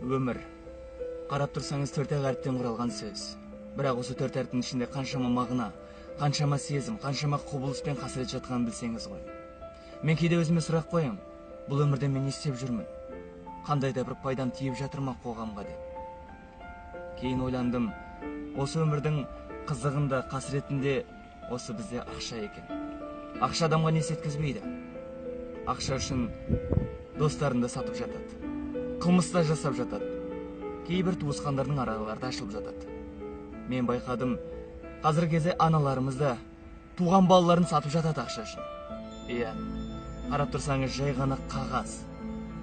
Өмір. Қарап тұрсаңыз төрт әріптен құралған сөз. Бірақ осы төрт әріптің ішінде қаншама мағына, қаншама сезім, қаншама құбылыс пен қасірет жатқанын білсеңіз ғой. Мен кейде өзіме сұрақ қоям, бұл өмірде мен не істеп жүрмін? Қандай да бір пайдам тиіп жатыр ма қоғамға деп. Кейін ойландым, осы өмірдің қызығында, қасіретінде осы бізде ақша екен. Ақша адамға не сеткізбейді. Ақша үшін достарында сатып жатады. Қылмыста жасап жатады. Кейбір туысқандардың аралары ашылып жатады. Мен байқадым, қазір кезде аналарымыз да туған балаларын сатып жатады ақша үшін. Иә, қарап тұрсаңыз жай ғана қағаз.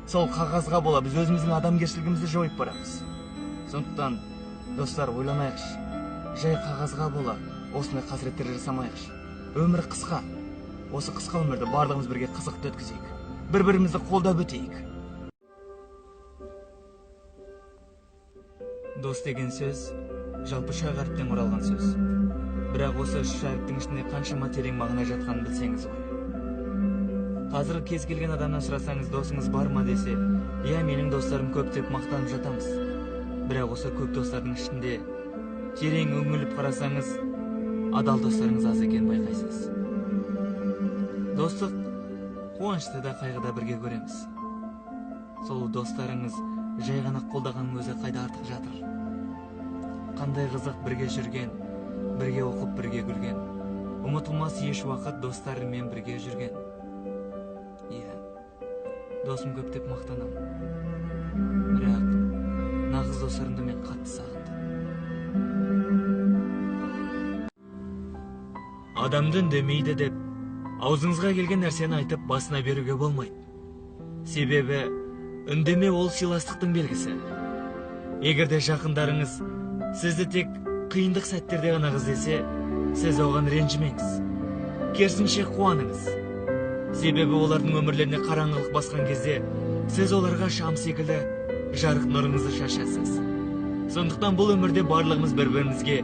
Сол қағазға бола біз өзіміздің адамгершілігімізді жойып барамыз. Сондықтан, достар, ойланайықшы. Жай қағазға бола осындай қасіреттер жасамайықшы. Өмір қысқа. Осы қысқа өмірді барлығымыз бірге қызықты өткізейік. Бір-бірімізді қолдап өтейік. Дос деген сөз жалпы үш әріптен құралған сөз. Бірақ осы үш әріптің ішінде қаншама терең мағына жатқанын білсеңіз ғой. Қазір кез келген адамнан сұрасаңыз, досыңыз бар ма десе, иә, менің достарым көп деп мақтанып жатамыз. Бірақ осы көп достардың ішінде терең үңіліп қарасаңыз, адал достарыңыз аз екенін байқайсыз. Достық қуанышты да қайғыда бірге көреміз. Сол достарыңыз жай ғана қолдағанның өзі қайда артық жатыр. Қандай қызық бірге жүрген, бірге оқып, бірге күлген. Ұмытылмас еш уақыт достарыммен бірге жүрген. Иә, досым көп деп мақтанамын. Бірақ нағыз достарымды мен қатты сағындым. Адамды үндемейді деп, аузыңызға келген нәрсені айтып басына беруге болмайды. Себебі үндеме ол сыйластықтың белгісі. Егерде жақындарыңыз сізді тек қиындық сәттерде ғана іздесе, сіз оған ренжімеңіз. Керісінше қуаныңыз. Себебі олардың өмірлеріне қараңғылық басқан кезде, сіз оларға шам секілді жарық нұрыңызды шашасыз. Сондықтан бұл өмірде барлығымыз бір-бірімізге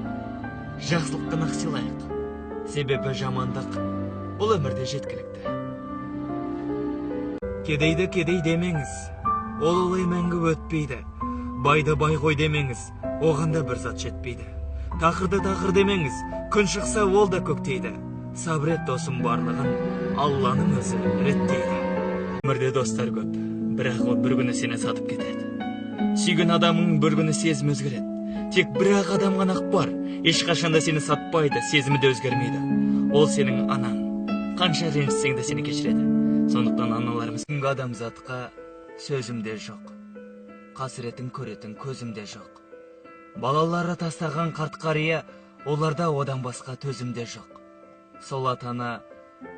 жақсылық қана сыйлайық. Себебі жамандық бұл өмірде жеткілікті. Кедейді кедей демеңіз, ол олай мәңгі өтпейді. Байды бай қой демеңіз, оған да бір зат жетпейді. Тақырды тақыр демеңіз, күн шықса ол да көктейді. Сабырет досым, барлығын Алланың өзі реттейді. Өмірде достар көп, бірақ ол бір күні сені сатып кетеді. Сүйген адамың бір күні сезім өзгереді. Тек бір-ақ адам ғана бар, ешқашанда сені сатпайды, сезімі де өзгермейді. Ол сенің анаң. Қанша ренжісең де сені кешіреді. Сондықтан аналарымыз күнгі адамзатқа сөзімде жоқ. Қасіретін көретін көзімде жоқ. Балалары тастаған қарт қария, оларда одан басқа төзімде жоқ. Сол атана,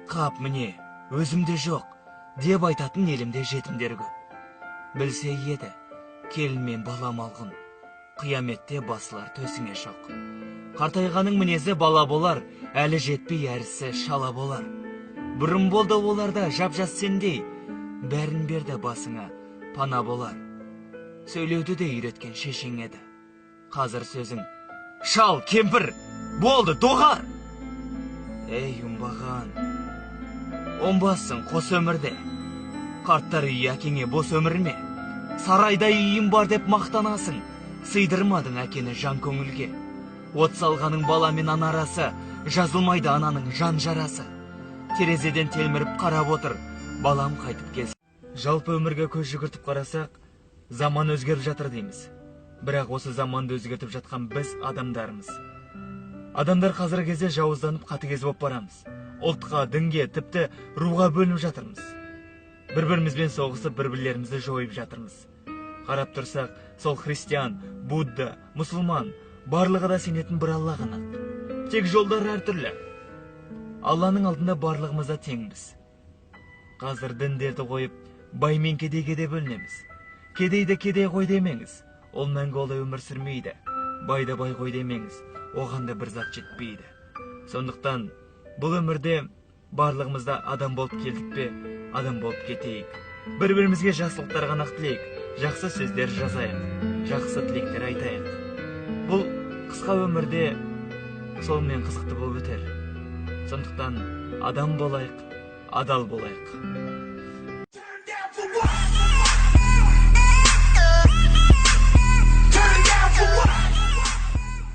қап міне, өзімде жоқ, деп айтатын елімде жетімдер көп. Білсе еді, келін мен бала малғын, қияметте басылар төсіңе шоқ. Қартайғаның мінезі бала болар, әлі жетпей әрісі шала болар. Бұрын болды оларда жап-жас сендей, бәрін берді басыңа пана болар. Сөйлеуді де үйреткен шешең еді. Қазір сөзің шал, кемпір, болды, доғар. Ей, ұмбаған, оңбассың қос өмірде. Қарттар үйі әкеңе бос өмір ме? Сарайда үйім бар деп мақтанасың, сыйдырмадың әкені жан көңілге. От салғаның бала мен ана арасы, жазылмайды ананың жан жарасы. Терезеден телміріп қарап отыр, балам қайтып келсін. Жалпы өмірге көз жүгіртіп қарасақ, заман өзгеріп жатыр дейміз. Бірақ осы заманды өзгертіп жатқан біз адамдарымыз. Адамдар қазіргі кезде жауызданып қатыгез болып барамыз. Ұлтқа, дінге, тіпті руға бөлініп жатырмыз. Бір-бірімізбен соғысып, бір-бірлерімізді жойып жатырмыз. Қарап тұрсақ, сол христиан, будда, мұсылман, барлығы да сенетін бір Алла ғана. Тек жолдар әртүрлі. Алланың алдында барлығымыз да теңбіз. Қазір діндерді қойып, бай мен кедейге де бөлінеміз. Кедейді кедей қой демеңіз, ол мәңгі олай өмір сүрмейді. Байды бай қой демеңіз, оған да бір зат жетпейді. Сондықтан бұл өмірде барлығымызда адам болып келдік пе, адам болып кетейік. Бір-бірімізге жақсылықтар ғана тілейік, жақсы сөздер жазайық, жақсы тілектер айтайық. Бұл қысқа өмірде солмен қызықты болып өтер. Сондықтан адам болайық, адал болайық.